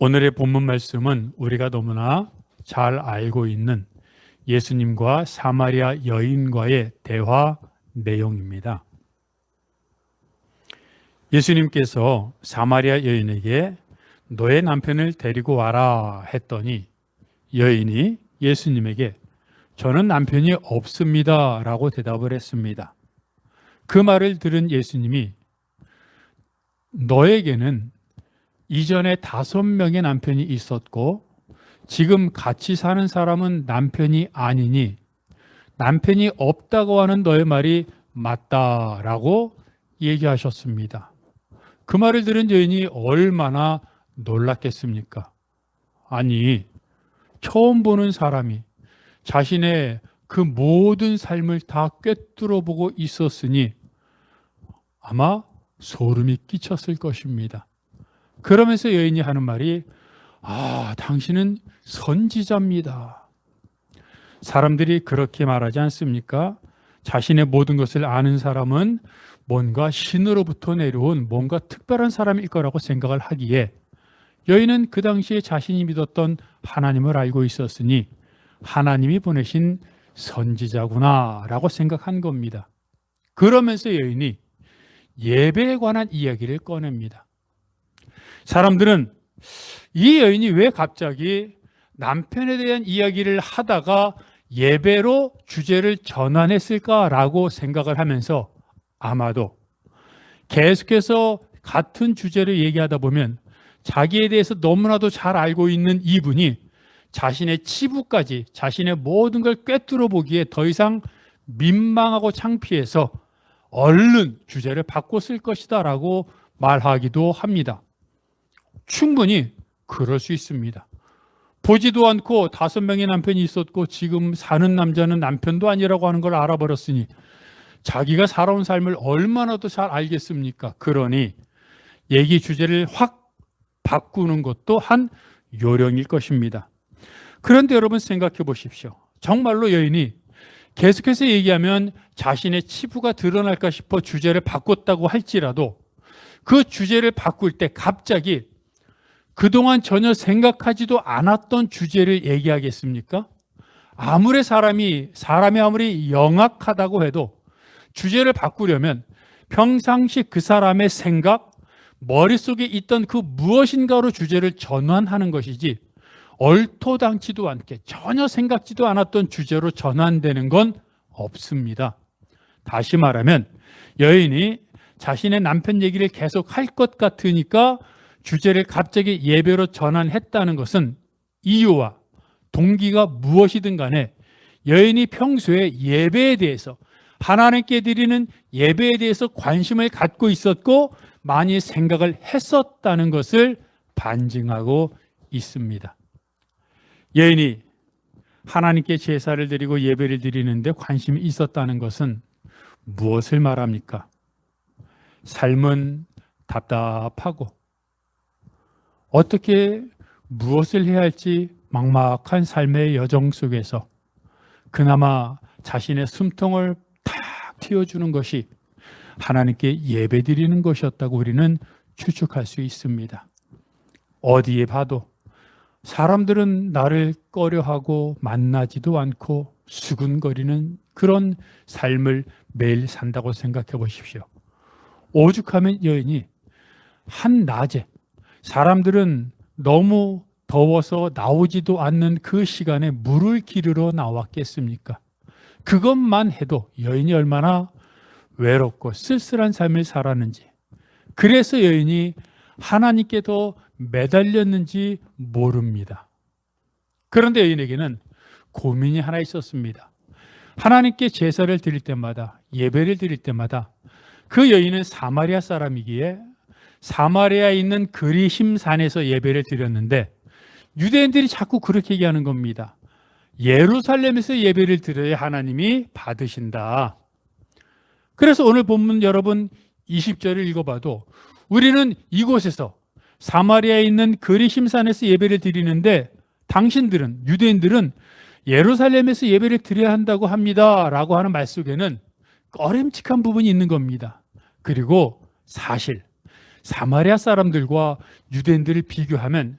오늘의 본문 말씀은 우리가 너무나 잘 알고 있는 예수님과 사마리아 여인과의 대화 내용입니다. 예수님께서 사마리아 여인에게 너의 남편을 데리고 와라 했더니 여인이 예수님에게 저는 남편이 없습니다 라고 대답을 했습니다. 그 말을 들은 예수님이 너에게는 이전에 5명의 남편이 있었고 지금 같이 사는 사람은 남편이 아니니 남편이 없다고 하는 너의 말이 맞다라고 얘기하셨습니다. 그 말을 들은 여인이 얼마나 놀랐겠습니까? 아니, 처음 보는 사람이 자신의 그 모든 삶을 다 꿰뚫어 보고 있었으니 아마 소름이 끼쳤을 것입니다. 그러면서 여인이 하는 말이 당신은 선지자입니다. 사람들이 그렇게 말하지 않습니까? 자신의 모든 것을 아는 사람은 뭔가 신으로부터 내려온 뭔가 특별한 사람일 거라고 생각을 하기에 여인은 그 당시에 자신이 믿었던 하나님을 알고 있었으니 하나님이 보내신 선지자구나 라고 생각한 겁니다. 그러면서 여인이 예배에 관한 이야기를 꺼냅니다. 사람들은 이 여인이 왜 갑자기 남편에 대한 이야기를 하다가 예배로 주제를 전환했을까라고 생각을 하면서 아마도 계속해서 같은 주제를 얘기하다 보면 자기에 대해서 너무나도 잘 알고 있는 이분이 자신의 치부까지 자신의 모든 걸 꿰뚫어 보기에 더 이상 민망하고 창피해서 얼른 주제를 바꿨을 것이다 라고 말하기도 합니다. 충분히 그럴 수 있습니다. 보지도 않고 5명의 남편이 있었고 지금 사는 남자는 남편도 아니라고 하는 걸 알아버렸으니 자기가 살아온 삶을 얼마나 더 잘 알겠습니까? 그러니 얘기 주제를 확 바꾸는 것도 한 요령일 것입니다. 그런데 여러분 생각해 보십시오. 정말로 여인이 계속해서 얘기하면 자신의 치부가 드러날까 싶어 주제를 바꿨다고 할지라도 그 주제를 바꿀 때 갑자기 그동안 전혀 생각하지도 않았던 주제를 얘기하겠습니까? 아무리 사람이 아무리 영악하다고 해도 주제를 바꾸려면 평상시 그 사람의 생각, 머릿속에 있던 그 무엇인가로 주제를 전환하는 것이지 얼토당치도 않게 전혀 생각지도 않았던 주제로 전환되는 건 없습니다. 다시 말하면 여인이 자신의 남편 얘기를 계속 할 것 같으니까 주제를 갑자기 예배로 전환했다는 것은 이유와 동기가 무엇이든 간에 여인이 평소에 예배에 대해서 하나님께 드리는 예배에 대해서 관심을 갖고 있었고 많이 생각을 했었다는 것을 반증하고 있습니다. 여인이 하나님께 제사를 드리고 예배를 드리는데 관심이 있었다는 것은 무엇을 말합니까? 삶은 답답하고 어떻게 무엇을 해야 할지 막막한 삶의 여정 속에서 그나마 자신의 숨통을 탁 틔워주는 것이 하나님께 예배드리는 것이었다고 우리는 추측할 수 있습니다. 어디에 봐도 사람들은 나를 꺼려하고 만나지도 않고 수군거리는 그런 삶을 매일 산다고 생각해 보십시오. 오죽하면 여인이 한낮에 사람들은 너무 더워서 나오지도 않는 그 시간에 물을 기르러 나왔겠습니까? 그것만 해도 여인이 얼마나 외롭고 쓸쓸한 삶을 살았는지, 그래서 여인이 하나님께 더 매달렸는지 모릅니다. 그런데 여인에게는 고민이 하나 있었습니다. 하나님께 제사를 드릴 때마다, 예배를 드릴 때마다 그 여인은 사마리아 사람이기에 사마리아에 있는 그리심산에서 예배를 드렸는데 유대인들이 자꾸 그렇게 얘기하는 겁니다. 예루살렘에서 예배를 드려야 하나님이 받으신다. 그래서 오늘 본문 여러분 20절을 읽어봐도 우리는 이곳에서 사마리아에 있는 그리심산에서 예배를 드리는데 당신들은, 유대인들은 예루살렘에서 예배를 드려야 한다고 합니다 라고 하는 말 속에는 꺼림칙한 부분이 있는 겁니다. 그리고 사실 사마리아 사람들과 유대인들을 비교하면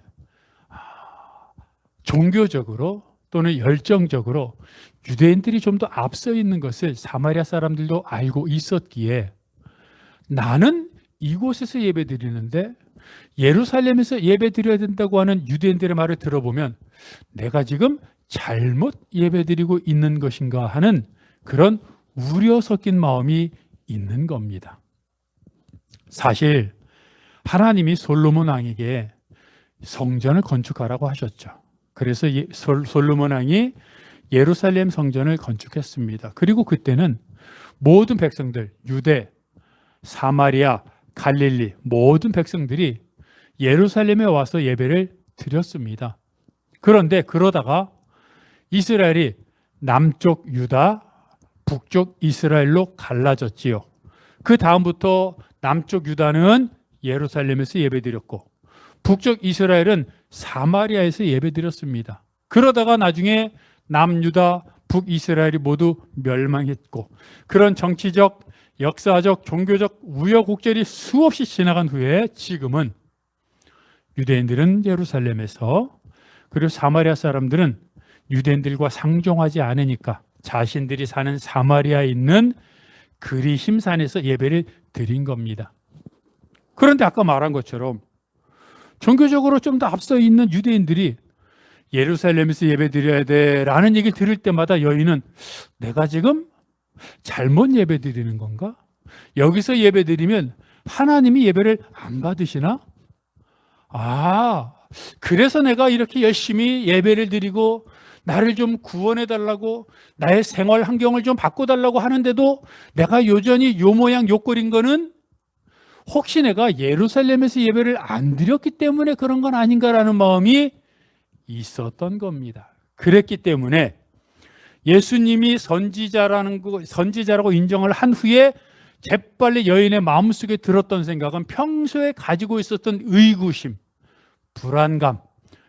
종교적으로 또는 열정적으로 유대인들이 좀 더 앞서 있는 것을 사마리아 사람들도 알고 있었기에 나는 이곳에서 예배드리는데 예루살렘에서 예배드려야 된다고 하는 유대인들의 말을 들어보면 내가 지금 잘못 예배드리고 있는 것인가 하는 그런 우려 섞인 마음이 있는 겁니다. 사실 하나님이 솔로몬 왕에게 성전을 건축하라고 하셨죠. 그래서 솔로몬 왕이 예루살렘 성전을 건축했습니다. 그리고 그때는 모든 백성들, 유대, 사마리아, 갈릴리 모든 백성들이 예루살렘에 와서 예배를 드렸습니다. 그런데 그러다가 이스라엘이 남쪽 유다, 북쪽 이스라엘로 갈라졌지요. 그 다음부터 남쪽 유다는 예루살렘에서 예배드렸고 북쪽 이스라엘은 사마리아에서 예배드렸습니다. 그러다가 나중에 남유다, 북이스라엘이 모두 멸망했고 그런 정치적, 역사적, 종교적 우여곡절이 수없이 지나간 후에 지금은 유대인들은 예루살렘에서 그리고 사마리아 사람들은 유대인들과 상종하지 않으니까 자신들이 사는 사마리아에 있는 그리심산에서 예배를 드린 겁니다. 그런데 아까 말한 것처럼 종교적으로 좀 더 앞서 있는 유대인들이 예루살렘에서 예배드려야 돼라는 얘기를 들을 때마다 여인은 내가 지금 잘못 예배드리는 건가? 여기서 예배드리면 하나님이 예배를 안 받으시나? 그래서 내가 이렇게 열심히 예배를 드리고 나를 좀 구원해 달라고 나의 생활 환경을 좀 바꿔달라고 하는데도 내가 여전히 요 모양 요 꼴인 거는 혹시 내가 예루살렘에서 예배를 안 드렸기 때문에 그런 건 아닌가라는 마음이 있었던 겁니다. 그랬기 때문에 예수님이 선지자라고 인정을 한 후에 재빨리 여인의 마음속에 들었던 생각은 평소에 가지고 있었던 의구심, 불안감,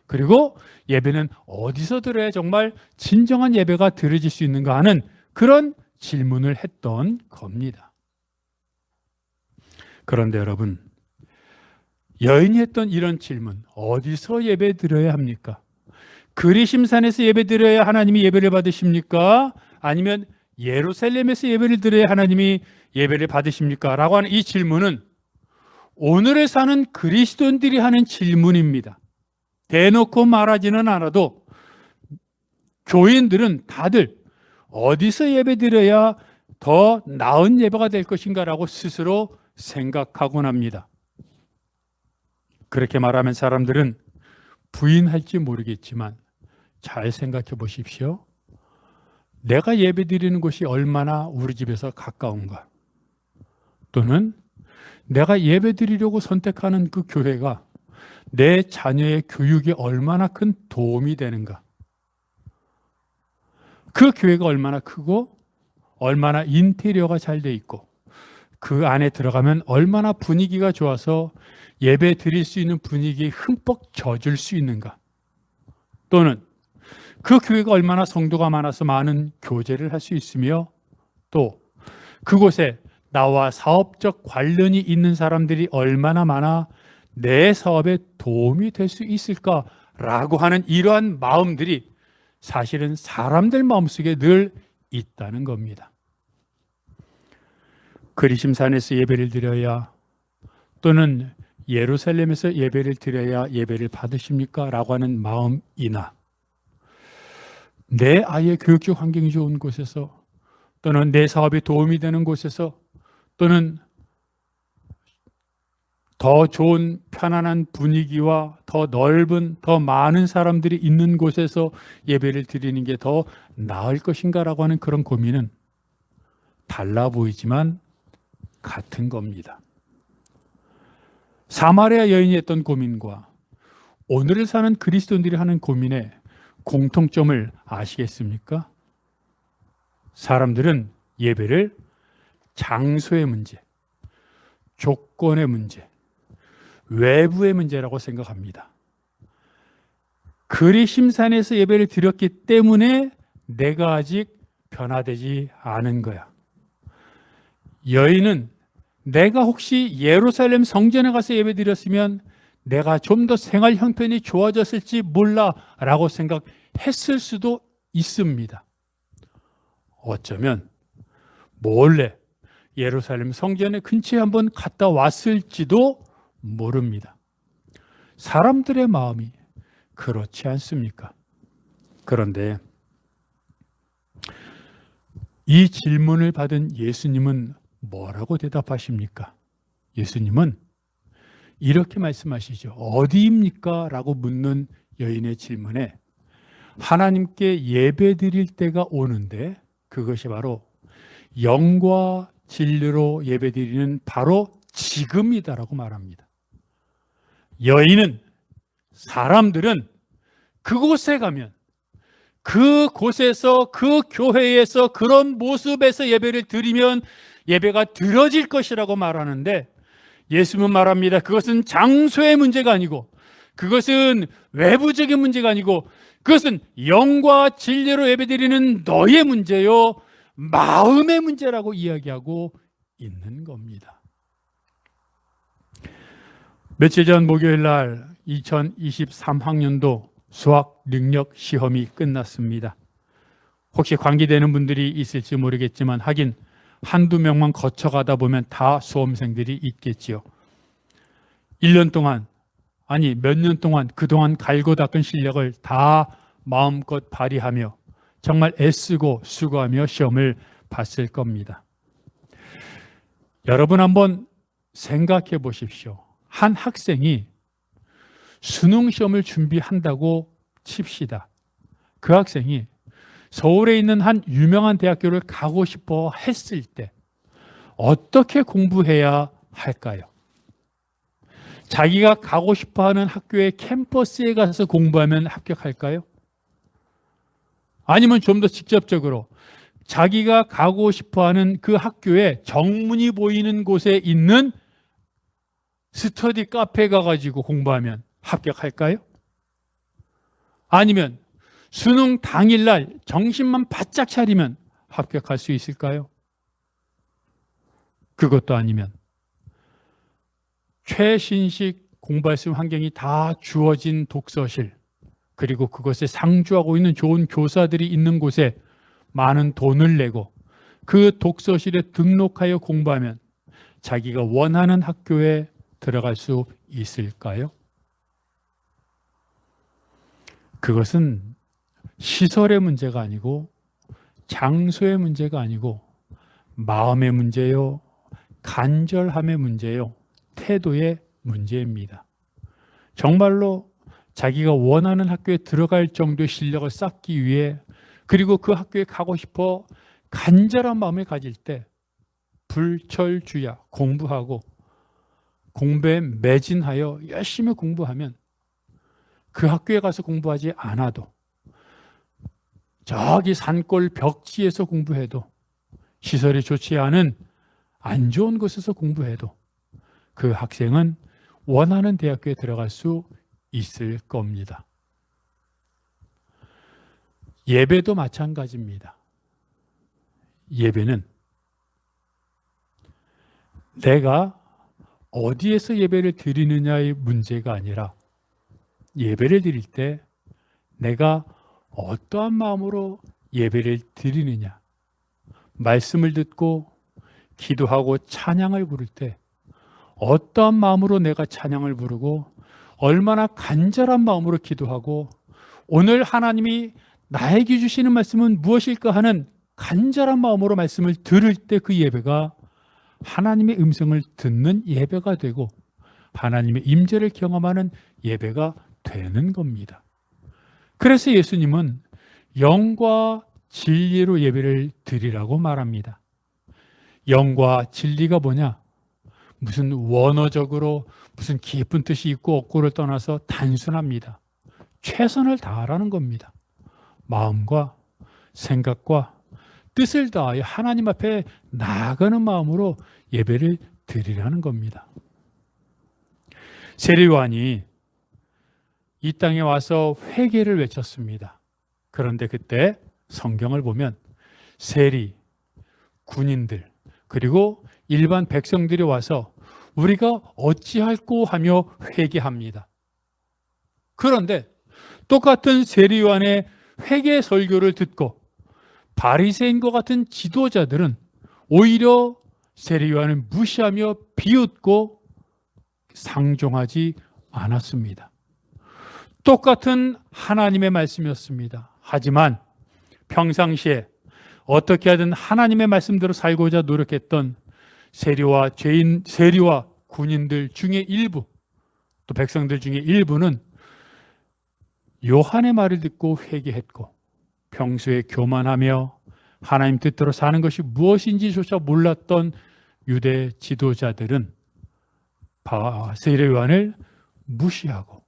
그리고 예배는 어디서 들어야 정말 진정한 예배가 드려질 수 있는가 하는 그런 질문을 했던 겁니다. 그런데 여러분, 여인이 했던 이런 질문, 어디서 예배 드려야 합니까? 그리심산에서 예배 드려야 하나님이 예배를 받으십니까? 아니면 예루살렘에서 예배를 드려야 하나님이 예배를 받으십니까? 라고 하는 이 질문은 오늘에 사는 그리스도인들이 하는 질문입니다. 대놓고 말하지는 않아도 교인들은 다들 어디서 예배 드려야 더 나은 예배가 될 것인가라고 스스로 생각하곤 합니다. 그렇게 말하면 사람들은 부인할지 모르겠지만 잘 생각해 보십시오. 내가 예배 드리는 곳이 얼마나 우리 집에서 가까운가? 또는 내가 예배 드리려고 선택하는 그 교회가 내 자녀의 교육에 얼마나 큰 도움이 되는가? 그 교회가 얼마나 크고 얼마나 인테리어가 잘 돼 있고 그 안에 들어가면 얼마나 분위기가 좋아서 예배 드릴 수 있는 분위기에 흠뻑 젖을 수 있는가? 또는 그 교회가 얼마나 성도가 많아서 많은 교제를 할 수 있으며 또 그곳에 나와 사업적 관련이 있는 사람들이 얼마나 많아 내 사업에 도움이 될 수 있을까라고 하는 이러한 마음들이 사실은 사람들 마음속에 늘 있다는 겁니다. 그리심산에서 예배를 드려야 또는 예루살렘에서 예배를 드려야 예배를 받으십니까? 라고 하는 마음이나 내 아이의 교육적 환경이 좋은 곳에서 또는 내 사업에 도움이 되는 곳에서 또는 더 좋은 편안한 분위기와 더 넓은 더 많은 사람들이 있는 곳에서 예배를 드리는 게 더 나을 것인가라고 하는 그런 고민은 달라 보이지만 같은 겁니다. 사마리아 여인이 했던 고민과 오늘을 사는 그리스도인들이 하는 고민의 공통점을 아시겠습니까? 사람들은 예배를 장소의 문제, 조건의 문제, 외부의 문제라고 생각합니다. 그리심산에서 예배를 드렸기 때문에 내가 아직 변화되지 않은 거야. 여인은 내가 혹시 예루살렘 성전에 가서 예배 드렸으면 내가 좀 더 생활 형편이 좋아졌을지 몰라라고 생각했을 수도 있습니다. 어쩌면 몰래 예루살렘 성전의 근처에 한번 갔다 왔을지도 모릅니다. 사람들의 마음이 그렇지 않습니까? 그런데 이 질문을 받은 예수님은 뭐라고 대답하십니까? 예수님은 이렇게 말씀하시죠. 어디입니까? 라고 묻는 여인의 질문에 하나님께 예배 드릴 때가 오는데 그것이 바로 영과 진리로 예배 드리는 바로 지금이다라고 말합니다. 여인은, 사람들은 그곳에 가면, 그곳에서, 그 교회에서, 그런 모습에서 예배를 드리면 예배가 드려질 것이라고 말하는데, 예수님은 말합니다. 그것은 장소의 문제가 아니고, 그것은 외부적인 문제가 아니고, 그것은 영과 진리로 예배드리는 너의 문제요, 마음의 문제라고 이야기하고 있는 겁니다. 며칠 전 목요일 날 2023학년도 수학 능력 시험이 끝났습니다. 혹시 관계되는 분들이 있을지 모르겠지만 하긴 한두 명만 거쳐가다 보면 다 수험생들이 있겠지요. 1년 동안, 아니 몇 년 동안 그동안 갈고 닦은 실력을 다 마음껏 발휘하며 정말 애쓰고 수고하며 시험을 봤을 겁니다. 여러분 한번 생각해 보십시오. 한 학생이 수능 시험을 준비한다고 칩시다. 그 학생이 서울에 있는 한 유명한 대학교를 가고 싶어 했을 때 어떻게 공부해야 할까요? 자기가 가고 싶어 하는 학교의 캠퍼스에 가서 공부하면 합격할까요? 아니면 좀 더 직접적으로 자기가 가고 싶어 하는 그 학교에 정문이 보이는 곳에 있는 스터디 카페에 가가지고 공부하면 합격할까요? 아니면 수능 당일날 정신만 바짝 차리면 합격할 수 있을까요? 그것도 아니면 최신식 공부할 수 있는 환경이 다 주어진 독서실, 그리고 그것에 상주하고 있는 좋은 교사들이 있는 곳에 많은 돈을 내고 그 독서실에 등록하여 공부하면 자기가 원하는 학교에 들어갈 수 있을까요? 그것은 시설의 문제가 아니고 장소의 문제가 아니고 마음의 문제요, 간절함의 문제요, 태도의 문제입니다. 정말로 자기가 원하는 학교에 들어갈 정도의 실력을 쌓기 위해, 그리고 그 학교에 가고 싶어 간절한 마음을 가질 때 불철주야 공부하고 공부에 매진하여 열심히 공부하면 그 학교에 가서 공부하지 않아도 저기 산골 벽지에서 공부해도, 시설이 좋지 않은 안 좋은 곳에서 공부해도 그 학생은 원하는 대학교에 들어갈 수 있을 겁니다. 예배도 마찬가지입니다. 예배는 내가 어디에서 예배를 드리느냐의 문제가 아니라 예배를 드릴 때 내가 어떠한 마음으로 예배를 드리느냐, 말씀을 듣고 기도하고 찬양을 부를 때 어떠한 마음으로 내가 찬양을 부르고 얼마나 간절한 마음으로 기도하고 오늘 하나님이 나에게 주시는 말씀은 무엇일까 하는 간절한 마음으로 말씀을 들을 때 그 예배가 하나님의 음성을 듣는 예배가 되고 하나님의 임재를 경험하는 예배가 되는 겁니다. 그래서 예수님은 영과 진리로 예배를 드리라고 말합니다. 영과 진리가 뭐냐? 무슨 원어적으로 무슨 깊은 뜻이 있고 없고를 떠나서 단순합니다. 최선을 다하라는 겁니다. 마음과 생각과 뜻을 다하여 하나님 앞에 나아가는 마음으로 예배를 드리라는 겁니다. 세례요한이 이 땅에 와서 회개를 외쳤습니다. 그런데 그때 성경을 보면 세리, 군인들, 그리고 일반 백성들이 와서 우리가 어찌할꼬 하며 회개합니다. 그런데 똑같은 세리요한의 회개 설교를 듣고 바리새인과 같은 지도자들은 오히려 세리요한을 무시하며 비웃고 상종하지 않았습니다. 똑같은 하나님의 말씀이었습니다. 하지만 평상시에 어떻게 하든 하나님의 말씀대로 살고자 노력했던 세리와 군인들 중에 일부, 또 백성들 중에 일부는 요한의 말을 듣고 회개했고 평소에 교만하며 하나님 뜻대로 사는 것이 무엇인지조차 몰랐던 유대 지도자들은 세례요한을 무시하고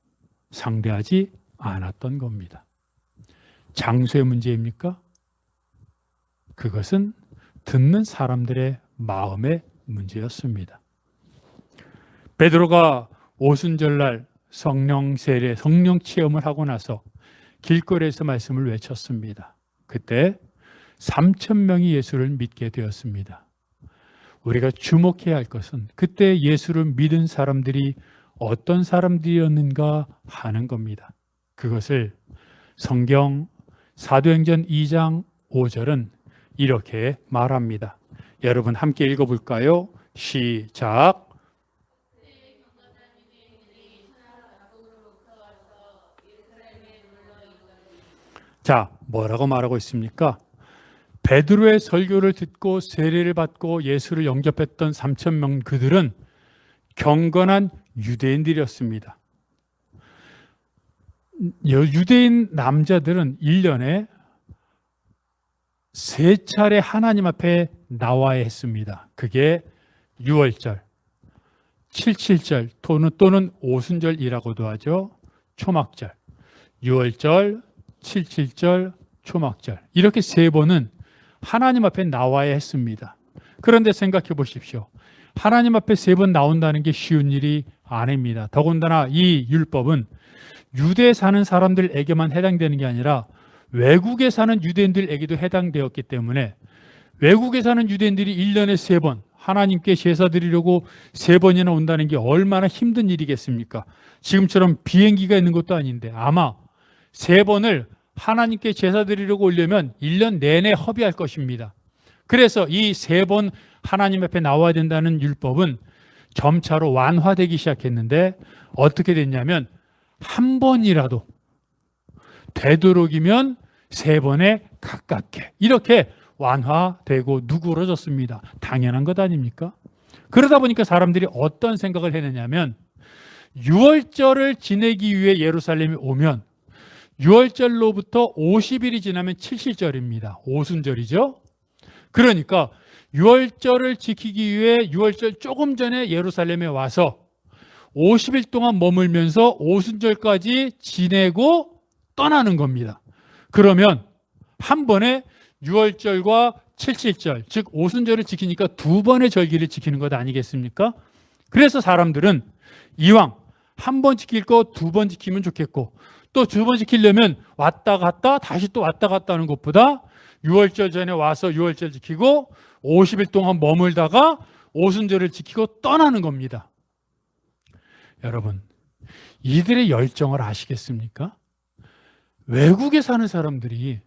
상대하지 않았던 겁니다. 장소의 문제입니까? 그것은 듣는 사람들의 마음의 문제였습니다. 베드로가 오순절날 성령 세례, 성령 체험을 하고 나서 길거리에서 말씀을 외쳤습니다. 그때 3,000명이 예수를 믿게 되었습니다. 우리가 주목해야 할 것은 그때 예수를 믿은 사람들이 어떤 사람들이었는가 하는 겁니다. 그것을 성경 사도행전 2장 5절은 이렇게 말합니다. 여러분 함께 읽어볼까요? 시작. 자, 뭐라고 말하고 있습니까? 베드로의 설교를 듣고 세례를 받고 예수를 영접했던 3,000명 그들은 경건한 유대인들이었습니다. 유대인 남자들은 1년에 3차례 하나님 앞에 나와야 했습니다. 그게 유월절, 칠칠절 또는 오순절이라고도 하죠. 초막절, 유월절, 칠칠절, 초막절 이렇게 3번은 하나님 앞에 나와야 했습니다. 그런데 생각해 보십시오. 하나님 앞에 3번 나온다는 게 쉬운 일이 아닙니다. 더군다나 이 율법은 유대에 사는 사람들에게만 해당되는 게 아니라 외국에 사는 유대인들에게도 해당되었기 때문에 외국에 사는 유대인들이 1년에 3번 하나님께 제사 드리려고 3번이나 온다는 게 얼마나 힘든 일이겠습니까? 지금처럼 비행기가 있는 것도 아닌데 아마 3번을 하나님께 제사 드리려고 오려면 1년 내내 허비할 것입니다. 그래서 이 3번 하나님 앞에 나와야 된다는 율법은 점차로 완화되기 시작했는데 어떻게 됐냐면 한 번이라도 되도록이면 3번에 가깝게 이렇게 완화되고 누그러졌습니다. 당연한 것 아닙니까? 그러다 보니까 사람들이 어떤 생각을 했느냐면 6월절을 지내기 위해 예루살렘에 오면 6월절로부터 50일이 지나면 칠칠절입니다. 오순절이죠. 그러니까 6월절을 지키기 위해 6월절 조금 전에 예루살렘에 와서 50일 동안 머물면서 오순절까지 지내고 떠나는 겁니다. 그러면 한 번에 6월절과 칠칠절, 즉 오순절을 지키니까 2번의 절기를 지키는 것 아니겠습니까? 그래서 사람들은 이왕 한 번 지킬 거 2번 지키면 좋겠고 또 2번 지키려면 왔다 갔다 다시 또 왔다 갔다 하는 것보다 6월절 전에 와서 6월절 지키고 50일 동안 머물다가 오순절을 지키고 떠나는 겁니다. 여러분, 이들의 열정을 아시겠습니까? 외국에 사는 사람들이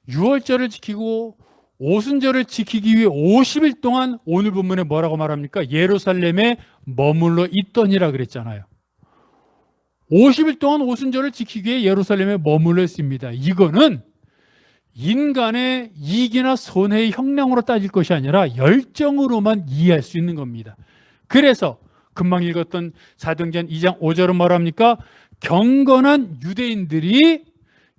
6월절을 지키고 오순절을 지키기 위해 50일 동안 오늘 본문에 뭐라고 말합니까? 예루살렘에 머물러 있더니라 그랬잖아요. 50일 동안 오순절을 지키기 위해 예루살렘에 머물러 있습니다. 이거는 인간의 이익이나 손해의 형량으로 따질 것이 아니라 열정으로만 이해할 수 있는 겁니다. 그래서 금방 읽었던 사도행전 2장 5절은 뭐랍니까? 경건한 유대인들이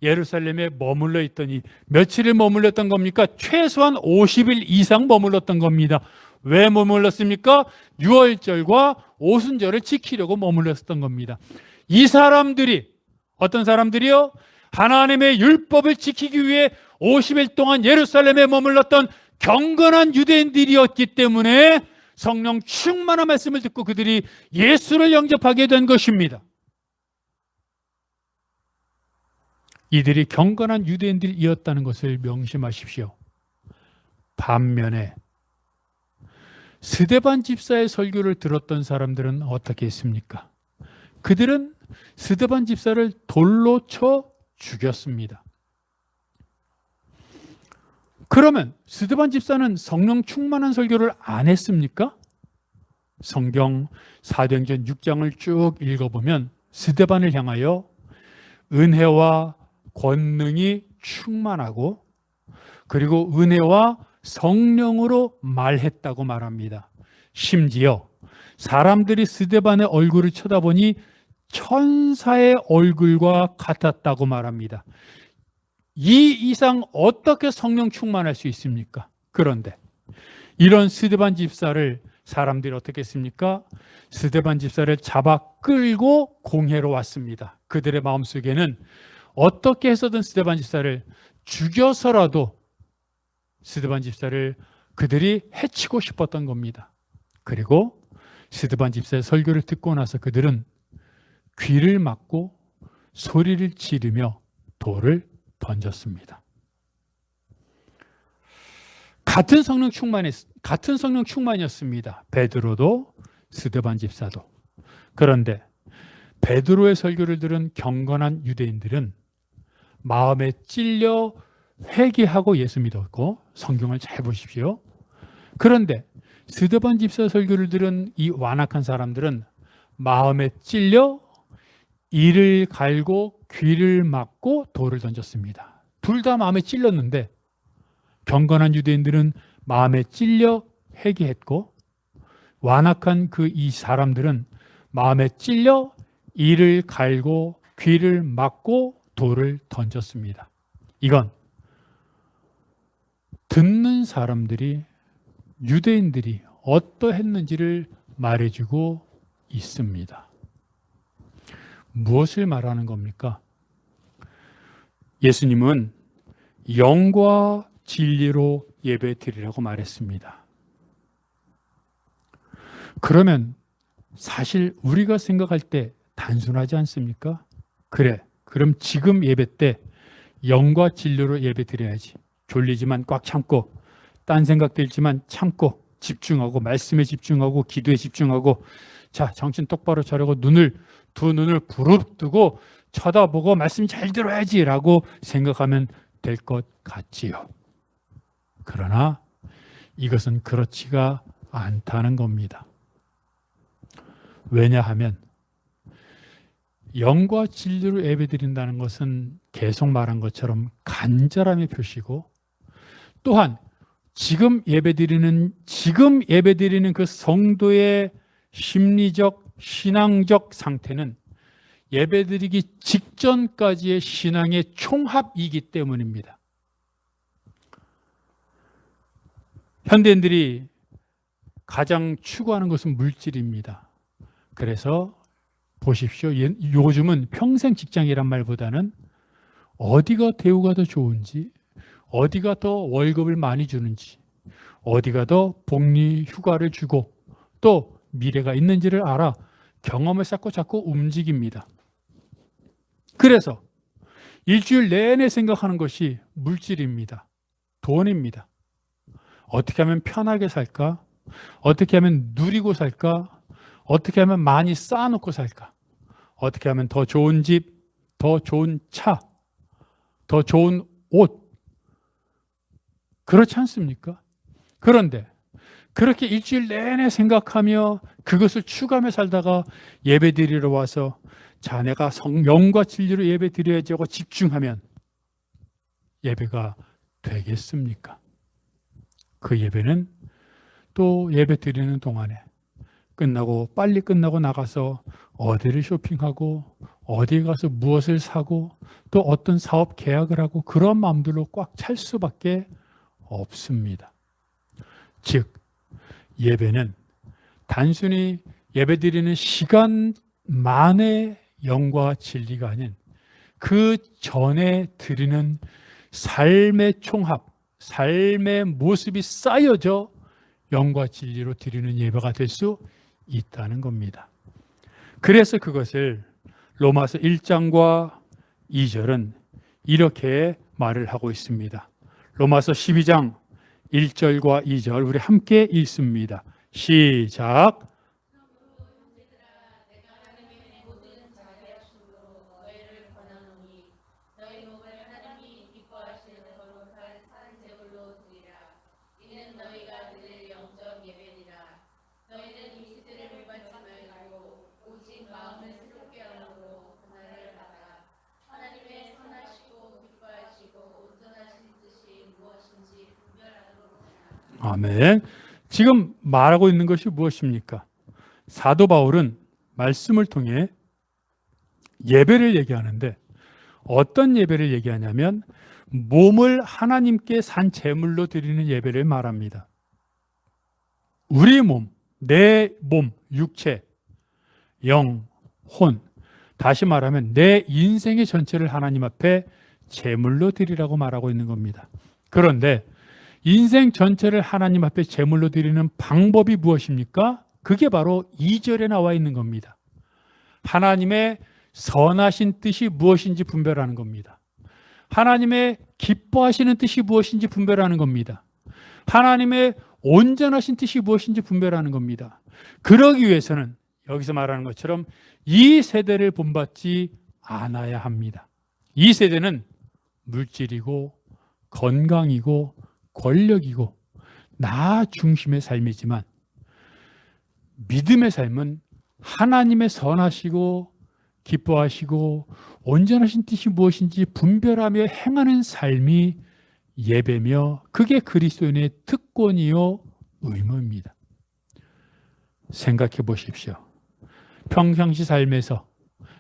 예루살렘에 머물러 있더니 며칠을 머물렀던 겁니까? 최소한 50일 이상 머물렀던 겁니다. 왜 머물렀습니까? 6월절과 오순절을 지키려고 머물렀던 겁니다. 이 사람들이 어떤 사람들이요? 하나님의 율법을 지키기 위해 50일 동안 예루살렘에 머물렀던 경건한 유대인들이었기 때문에 성령 충만한 말씀을 듣고 그들이 예수를 영접하게 된 것입니다. 이들이 경건한 유대인들이었다는 것을 명심하십시오. 반면에 스데반 집사의 설교를 들었던 사람들은 어떻게 했습니까? 그들은 스데반 집사를 돌로 쳐 죽였습니다. 그러면 스데반 집사는 성령 충만한 설교를 안 했습니까? 성경 사도행전 6장을 쭉 읽어보면 스데반을 향하여 은혜와 권능이 충만하고 그리고 은혜와 성령으로 말했다고 말합니다. 심지어 사람들이 스데반의 얼굴을 쳐다보니 천사의 얼굴과 같았다고 말합니다. 이 이상 어떻게 성령 충만할 수 있습니까? 그런데 이런 스데반 집사를 사람들이 어떻게 했습니까? 스데반 집사를 잡아 끌고 공회로 왔습니다. 그들의 마음속에는 어떻게 해서든 스데반 집사를 죽여서라도 스데반 집사를 그들이 해치고 싶었던 겁니다. 그리고 스데반 집사의 설교를 듣고 나서 그들은 귀를 막고 소리를 지르며 돌을 던졌습니다. 같은 성령 충만이었습니다. 베드로도 스데반 집사도. 그런데 베드로의 설교를 들은 경건한 유대인들은 마음에 찔려 회개하고 예수 믿었고, 성경을 잘 보십시오. 그런데 스데반 집사 설교를 들은 이 완악한 사람들은 마음에 찔려 이를 갈고 귀를 막고 돌을 던졌습니다. 둘 다 마음에 찔렸는데 경건한 유대인들은 마음에 찔려 회개했고, 완악한 이 사람들은 마음에 찔려 이를 갈고 귀를 막고 돌을 던졌습니다. 이건 듣는 사람들이, 유대인들이 어떠했는지를 말해주고 있습니다. 무엇을 말하는 겁니까? 예수님은 영과 진리로 예배 드리라고 말했습니다. 그러면 사실 우리가 생각할 때 단순하지 않습니까? 그래, 그럼 지금 예배 때 영과 진리로 예배 드려야지. 졸리지만 꽉 참고, 딴 생각 들지만 참고, 집중하고, 말씀에 집중하고, 기도에 집중하고, 자, 정신 똑바로 차리고 두 눈을 부릅뜨고 쳐다보고 말씀 잘 들어야지 라고 생각하면 될 것 같지요. 그러나 이것은 그렇지가 않다는 겁니다. 왜냐하면 영과 진리로 예배드린다는 것은 계속 말한 것처럼 간절함의 표시고, 또한 지금 예배드리는 그 성도의 심리적, 신앙적 상태는 예배드리기 직전까지의 신앙의 총합이기 때문입니다. 현대인들이 가장 추구하는 것은 물질입니다. 그래서 보십시오. 요즘은 평생 직장이란 말보다는 어디가 대우가 더 좋은지, 어디가 더 월급을 많이 주는지, 어디가 더 복리 휴가를 주고 또 미래가 있는지를 알아 경험을 쌓고 자꾸 움직입니다. 그래서 일주일 내내 생각하는 것이 물질입니다. 돈입니다. 어떻게 하면 편하게 살까? 어떻게 하면 누리고 살까? 어떻게 하면 많이 쌓아놓고 살까? 어떻게 하면 더 좋은 집, 더 좋은 차, 더 좋은 옷. 그렇지 않습니까? 그런데 그렇게 일주일 내내 생각하며 그것을 추구하며 살다가 예배드리러 와서 자, 내가 영과 진리로 예배드려야지 하고 집중하면 예배가 되겠습니까? 그 예배는 또 예배드리는 동안에 빨리 끝나고 나가서 어디를 쇼핑하고 어디에 가서 무엇을 사고 또 어떤 사업 계약을 하고 그런 마음들로 꽉 찰 수밖에 없습니다. 즉 예배는 단순히 예배드리는 시간만의 영과 진리가 아닌 그 전에 드리는 삶의 총합, 삶의 모습이 쌓여져 영과 진리로 드리는 예배가 될 수 있다는 겁니다. 그래서 그것을 로마서 1장과 2절은 이렇게 말을 하고 있습니다. 로마서 12장 1절과 2절 우리 함께 읽습니다. 시작. 아멘. 지금 말하고 있는 것이 무엇입니까? 사도 바울은 말씀을 통해 예배를 얘기하는데 어떤 예배를 얘기하냐면 몸을 하나님께 산 제물로 드리는 예배를 말합니다. 우리 몸, 내 몸, 육체, 영, 혼, 다시 말하면 내 인생의 전체를 하나님 앞에 제물로 드리라고 말하고 있는 겁니다. 그런데 인생 전체를 하나님 앞에 제물로 드리는 방법이 무엇입니까? 그게 바로 2절에 나와 있는 겁니다. 하나님의 선하신 뜻이 무엇인지 분별하는 겁니다. 하나님의 기뻐하시는 뜻이 무엇인지 분별하는 겁니다. 하나님의 온전하신 뜻이 무엇인지 분별하는 겁니다. 그러기 위해서는 여기서 말하는 것처럼 이 세대를 본받지 않아야 합니다. 이 세대는 물질이고 건강이고 권력이고 나 중심의 삶이지만 믿음의 삶은 하나님의 선하시고 기뻐하시고 온전하신 뜻이 무엇인지 분별하며 행하는 삶이 예배며 그게 그리스도인의 특권이요 의무입니다. 생각해 보십시오. 평상시 삶에서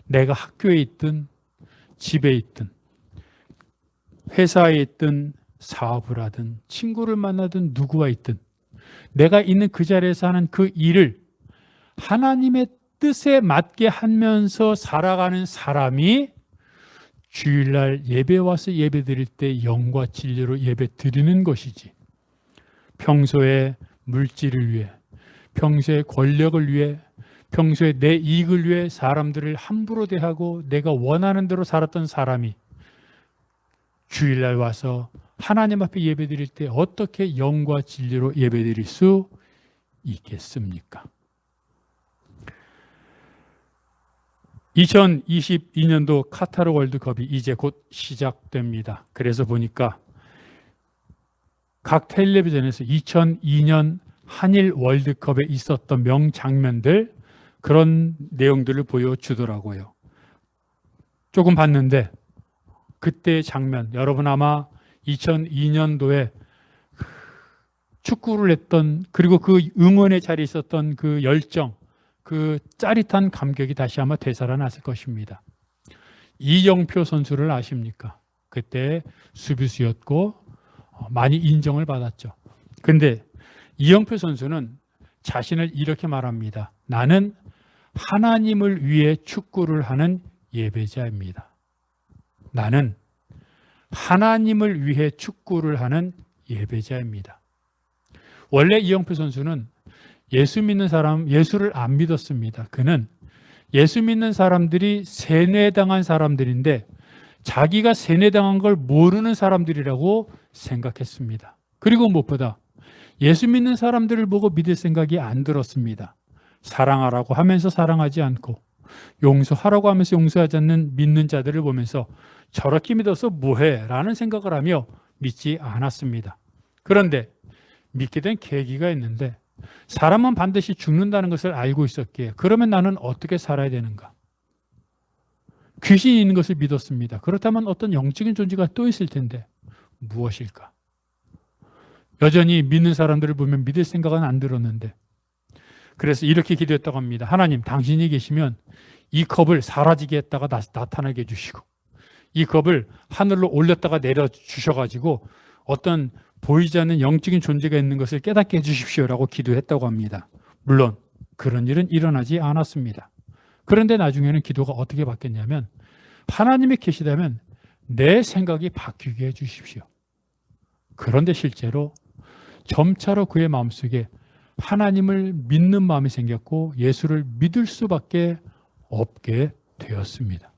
내가 학교에 있든 집에 있든 회사에 있든 사업을 하든 친구를 만나든 누구와 있든 내가 있는 그 자리에서 하는 그 일을 하나님의 뜻에 맞게 하면서 살아가는 사람이 주일날 예배 와서 예배 드릴 때 영과 진리로 예배 드리는 것이지, 평소에 물질을 위해, 평소에 권력을 위해, 평소에 내 이익을 위해 사람들을 함부로 대하고 내가 원하는 대로 살았던 사람이 주일날 와서 하나님 앞에 예배 드릴 때 어떻게 영과 진리로 예배 드릴 수 있겠습니까? 2022년도 카타르 월드컵이 이제 곧 시작됩니다. 그래서 보니까 각 텔레비전에서 2002년 한일 월드컵에 있었던 명장면들, 그런 내용들을 보여주더라고요. 조금 봤는데 그때의 장면, 여러분 아마 2002년도에 축구를 했던, 그리고 그 응원의 자리에 있었던 그 열정, 그 짜릿한 감격이 다시 아마 되살아났을 것입니다. 이영표 선수를 아십니까? 그때 수비수였고 많이 인정을 받았죠. 근데 이영표 선수는 자신을 이렇게 말합니다. 나는 하나님을 위해 축구를 하는 예배자입니다. 나는 하나님을 위해 축구를 하는 예배자입니다. 원래 이영표 선수는 예수 믿는 사람, 예수를 안 믿었습니다. 그는 예수 믿는 사람들이 세뇌당한 사람들인데 자기가 세뇌당한 걸 모르는 사람들이라고 생각했습니다. 그리고 무엇보다 예수 믿는 사람들을 보고 믿을 생각이 안 들었습니다. 사랑하라고 하면서 사랑하지 않고 용서하라고 하면서 용서하지 않는 믿는 자들을 보면서 저렇게 믿어서 뭐해? 라는 생각을 하며 믿지 않았습니다. 그런데 믿게 된 계기가 있는데, 사람은 반드시 죽는다는 것을 알고 있었기에 그러면 나는 어떻게 살아야 되는가? 귀신이 있는 것을 믿었습니다. 그렇다면 어떤 영적인 존재가 또 있을 텐데 무엇일까? 여전히 믿는 사람들을 보면 믿을 생각은 안 들었는데, 그래서 이렇게 기도했다고 합니다. 하나님, 당신이 계시면 이 컵을 사라지게 했다가 나타나게 해주시고, 이 컵을 하늘로 올렸다가 내려주셔가지고 어떤 보이지 않는 영적인 존재가 있는 것을 깨닫게 해주십시오라고 기도했다고 합니다. 물론 그런 일은 일어나지 않았습니다. 그런데 나중에는 기도가 어떻게 바뀌었냐면, 하나님이 계시다면 내 생각이 바뀌게 해주십시오. 그런데 실제로 점차로 그의 마음속에 하나님을 믿는 마음이 생겼고 예수를 믿을 수밖에 없게 되었습니다.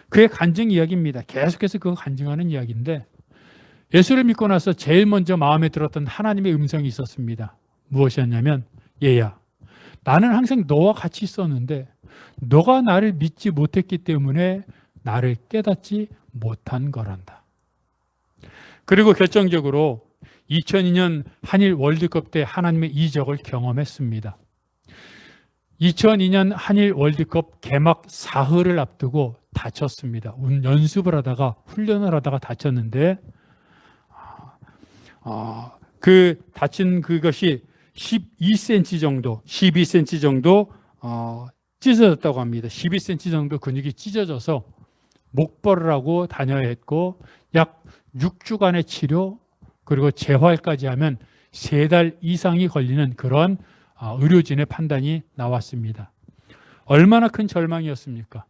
그의 간증 이야기입니다. 계속해서 그거 간증하는 이야기인데, 예수를 믿고 나서 제일 먼저 마음에 들었던 하나님의 음성이 있었습니다. 무엇이었냐면, 얘야, 나는 항상 너와 같이 있었는데 너가 나를 믿지 못했기 때문에 나를 깨닫지 못한 거란다. 그리고 결정적으로 2002년 한일 월드컵 때 하나님의 이적을 경험했습니다. 2002년 한일 월드컵 개막 사흘을 앞두고 다쳤습니다. 연습을 하다가 훈련을 하다가 다쳤는데 그 다친 그것이 12cm 정도 찢어졌다고 합니다. 12cm 정도 근육이 찢어져서 목벌을 하고 다녀야 했고 약 6주간의 치료 그리고 재활까지 하면 3달 이상이 걸리는 그런 의료진의 판단이 나왔습니다. 얼마나 큰 절망이었습니까?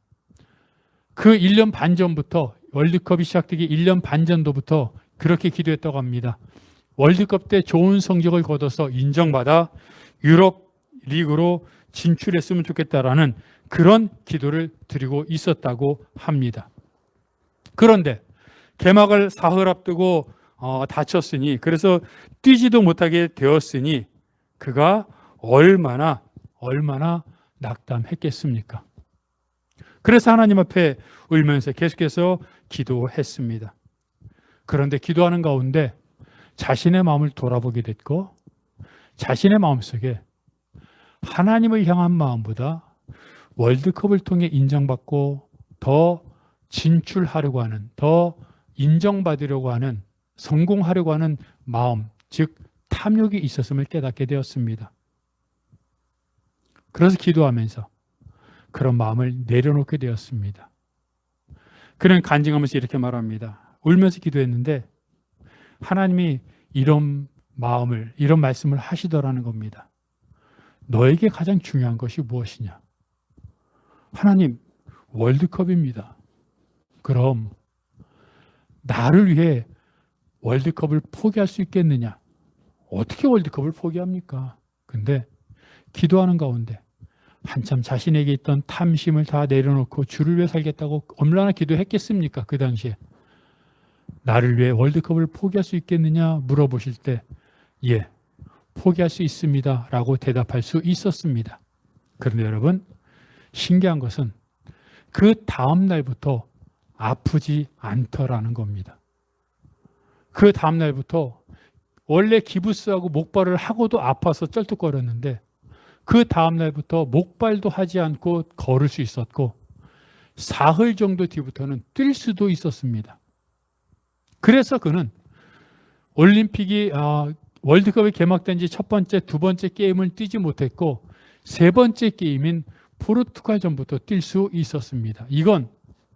그 1년 반 전부터 월드컵이 시작되기 1년 반 전부터 그렇게 기도했다고 합니다. 월드컵 때 좋은 성적을 거둬서 인정받아 유럽 리그로 진출했으면 좋겠다라는 그런 기도를 드리고 있었다고 합니다. 그런데 개막을 사흘 앞두고 다쳤으니 그래서 뛰지도 못하게 되었으니 그가 얼마나 낙담했겠습니까? 그래서 하나님 앞에 울면서 계속해서 기도했습니다. 그런데 기도하는 가운데 자신의 마음을 돌아보게 됐고 자신의 마음속에 하나님을 향한 마음보다 월드컵을 통해 인정받고 더 진출하려고 하는, 더 인정받으려고 하는, 성공하려고 하는 마음, 즉 탐욕이 있었음을 깨닫게 되었습니다. 그래서 기도하면서 그런 마음을 내려놓게 되었습니다. 그는 간증하면서 이렇게 말합니다. 울면서 기도했는데 하나님이 이런 마음을, 이런 말씀을 하시더라는 겁니다. 너에게 가장 중요한 것이 무엇이냐? 하나님, 월드컵입니다. 그럼 나를 위해 월드컵을 포기할 수 있겠느냐? 어떻게 월드컵을 포기합니까? 근데 기도하는 가운데 한참 자신에게 있던 탐심을 다 내려놓고 주를 위해 살겠다고 얼마나 기도했겠습니까? 그 당시에. 나를 위해 월드컵을 포기할 수 있겠느냐 물어보실 때 예, 포기할 수 있습니다 라고 대답할 수 있었습니다. 그런데 여러분, 신기한 것은 그 다음 날부터 아프지 않더라는 겁니다. 그 다음 날부터 원래 기부스하고 목발을 하고도 아파서 쩔뚝거렸는데 그 다음 날부터 목발도 하지 않고 걸을 수 있었고 사흘 정도 뒤부터는 뛸 수도 있었습니다. 그래서 그는 올림픽이 월드컵이 개막된 지 첫 번째, 두 번째 게임을 뛰지 못했고 세 번째 게임인 포르투갈전부터 뛸 수 있었습니다. 이건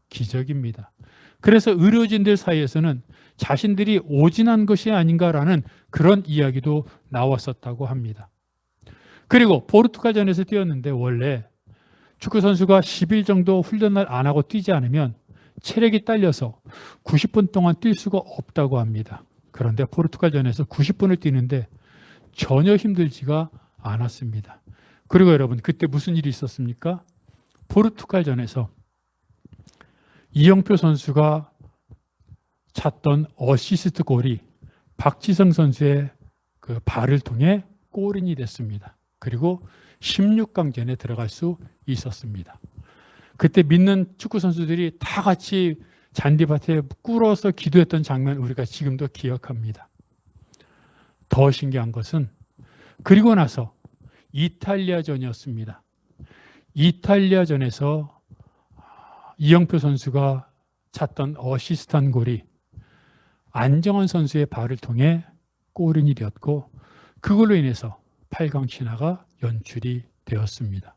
기적입니다. 그래서 의료진들 사이에서는 자신들이 오진한 것이 아닌가라는 그런 이야기도 나왔었다고 합니다. 그리고 포르투갈전에서 뛰었는데 원래 축구 선수가 10일 정도 훈련을 안 하고 뛰지 않으면 체력이 딸려서 90분 동안 뛸 수가 없다고 합니다. 그런데 포르투갈전에서 90분을 뛰는데 전혀 힘들지가 않았습니다. 그리고 여러분, 그때 무슨 일이 있었습니까? 포르투갈전에서 이영표 선수가 찼던 어시스트 골이 박지성 선수의 그 발을 통해 골인이 됐습니다. 그리고 16강전에 들어갈 수 있었습니다. 그때 믿는 축구 선수들이 다 같이 잔디밭에 꿇어서 기도했던 장면 우리가 지금도 기억합니다. 더 신기한 것은 그리고 나서 이탈리아전이었습니다. 이탈리아전에서 이영표 선수가 찼던 어시스트한 골이 안정환 선수의 발을 통해 골인이 되었고 그걸로 인해서 8강 진화가 연출이 되었습니다.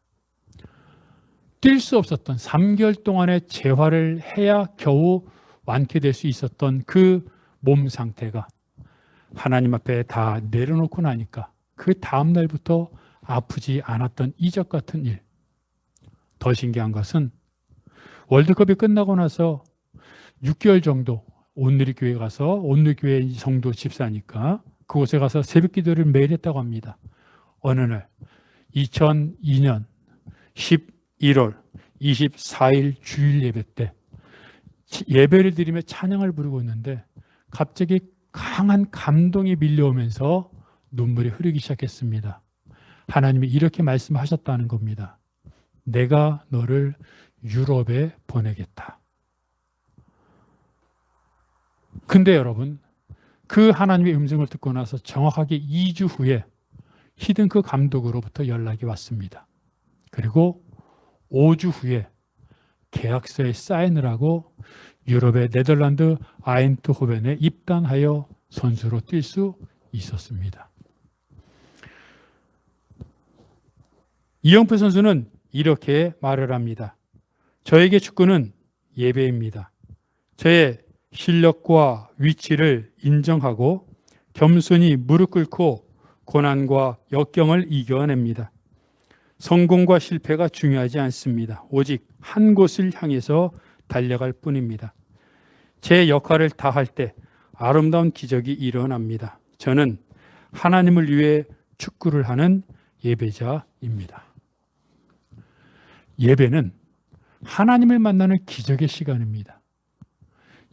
뛸 수 없었던 3개월 동안의 재활을 해야 겨우 완쾌될 수 있었던 그 몸 상태가 하나님 앞에 다 내려놓고 나니까 그 다음 날부터 아프지 않았던 이적 같은 일. 더 신기한 것은 월드컵이 끝나고 나서 6개월 정도 온누리교회 가서 온누리교회 성도 집사니까 그곳에 가서 새벽 기도를 매일 했다고 합니다. 어느 날 2002년 11월 24일 주일 예배 때 예배를 드리며 찬양을 부르고 있는데 갑자기 강한 감동이 밀려오면서 눈물이 흐르기 시작했습니다. 하나님이 이렇게 말씀하셨다는 겁니다. 내가 너를 유럽에 보내겠다. 근데 여러분, 그 하나님의 음성을 듣고 나서 정확하게 2주 후에 히든크 감독으로부터 연락이 왔습니다. 그리고 5주 후에 계약서에 사인을 하고 유럽의 네덜란드 아인트호벤에 입단하여 선수로 뛸 수 있었습니다. 이영표 선수는 이렇게 말을 합니다. 저에게 축구는 예배입니다. 저의 실력과 위치를 인정하고 겸손히 무릎 꿇고 고난과 역경을 이겨냅니다. 성공과 실패가 중요하지 않습니다. 오직 한 곳을 향해서 달려갈 뿐입니다. 제 역할을 다할 때 아름다운 기적이 일어납니다. 저는 하나님을 위해 축구를 하는 예배자입니다. 예배는 하나님을 만나는 기적의 시간입니다.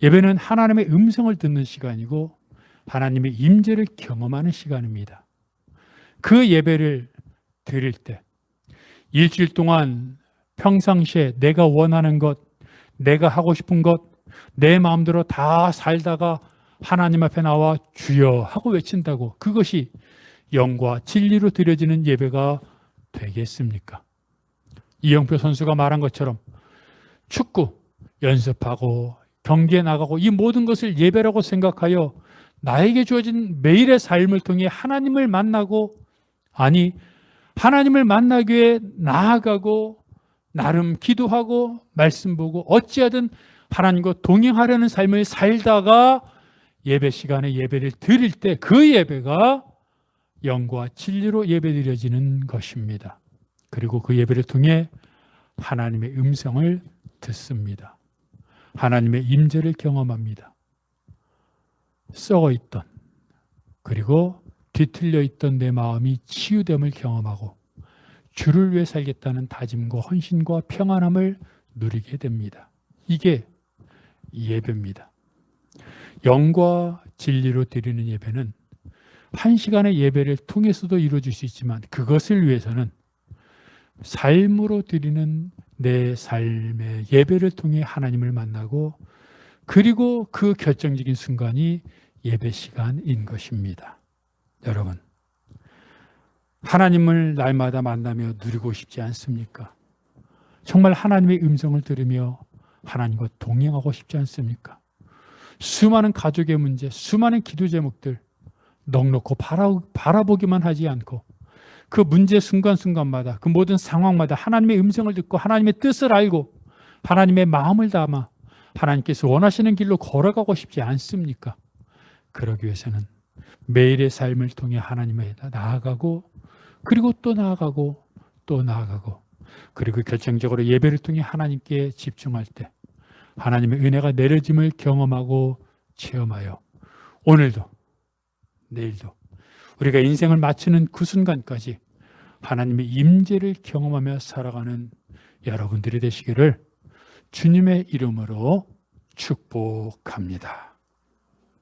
예배는 하나님의 음성을 듣는 시간이고 하나님의 임재를 경험하는 시간입니다. 그 예배를 드릴 때 일주일 동안 평상시에 내가 원하는 것, 내가 하고 싶은 것, 내 마음대로 다 살다가 하나님 앞에 나와 주여 하고 외친다고 그것이 영과 진리로 드려지는 예배가 되겠습니까? 이영표 선수가 말한 것처럼 축구 연습하고 경기에 나가고 이 모든 것을 예배라고 생각하여 나에게 주어진 매일의 삶을 통해 하나님을 만나고 아니 하나님을 만나기 위해 나아가고 나름 기도하고 말씀 보고 어찌하든 하나님과 동행하려는 삶을 살다가 예배 시간에 예배를 드릴 때 그 예배가 영과 진리로 예배드려지는 것입니다. 그리고 그 예배를 통해 하나님의 음성을 듣습니다. 하나님의 임재를 경험합니다. 썩어있던 그리고 뒤틀려 있던 내 마음이 치유됨을 경험하고 주를 위해 살겠다는 다짐과 헌신과 평안함을 누리게 됩니다. 이게 예배입니다. 영과 진리로 드리는 예배는 한 시간의 예배를 통해서도 이루어질 수 있지만 그것을 위해서는 삶으로 드리는 내 삶의 예배를 통해 하나님을 만나고 그리고 그 결정적인 순간이 예배 시간인 것입니다. 여러분, 하나님을 날마다 만나며 누리고 싶지 않습니까? 정말 하나님의 음성을 들으며 하나님과 동행하고 싶지 않습니까? 수많은 가족의 문제, 수많은 기도 제목들 넉넉히 바라보기만 하지 않고 그 문제 순간순간마다 그 모든 상황마다 하나님의 음성을 듣고 하나님의 뜻을 알고 하나님의 마음을 담아 하나님께서 원하시는 길로 걸어가고 싶지 않습니까? 그러기 위해서는 매일의 삶을 통해 하나님에 나아가고 그리고 또 나아가고 또 나아가고 그리고 결정적으로 예배를 통해 하나님께 집중할 때 하나님의 은혜가 내려짐을 경험하고 체험하여 오늘도 내일도 우리가 인생을 마치는 그 순간까지 하나님의 임재를 경험하며 살아가는 여러분들이 되시기를 주님의 이름으로 축복합니다.